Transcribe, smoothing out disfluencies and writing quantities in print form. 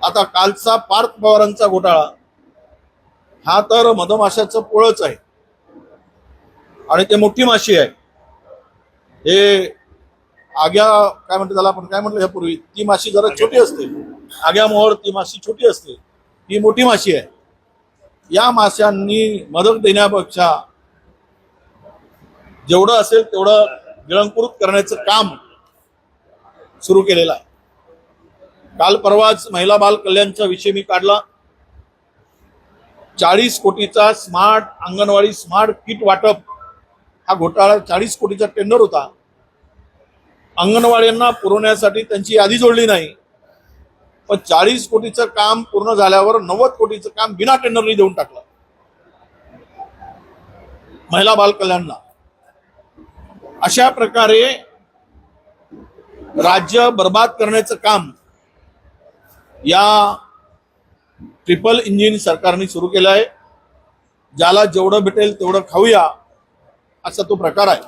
आता कालचा पार्थ पवारांचा घोटाळा हा तर मधमाशाचं पोळच आहे आणि ते मोठी माशी आहे. हे आग्या काय म्हणते त्याला, आपण काय म्हटलं यापूर्वी, ती माशी जरा छोटी असते. आग्या मोहर ती माशी छोटी असते, ही मोठी माशी आहे. या माशांनी मदत देण्यापेक्षा जेवढं असेल तेवढं गिळंकृत करण्याचं काम सुरू केलेलं आहे. काल परवाच महिला बाल कल्याणचा विषय मी काढला. 40 कोटीचा स्मार्ट अंगणवाडी स्मार्ट किट वाटप हा घोटाळा, 40 कोटीचा टेंडर होता. अंगणवाड्यांना पुरवण्यासाठी त्यांची यादी जोडली नाही, पण 40 कोटीचं काम पूर्ण झाल्यावर 90 कोटीचं काम बिना टेंडरनी देऊन टाकलं महिला बाल कल्याणला. अशा प्रकारे राज्य बर्बाद करण्याचं काम या ट्रिपल इंजिन सरकारने सुरू केलं आहे. ज्याला जेवढं भेटेल तेवढं खाऊया असा तो प्रकार आहे.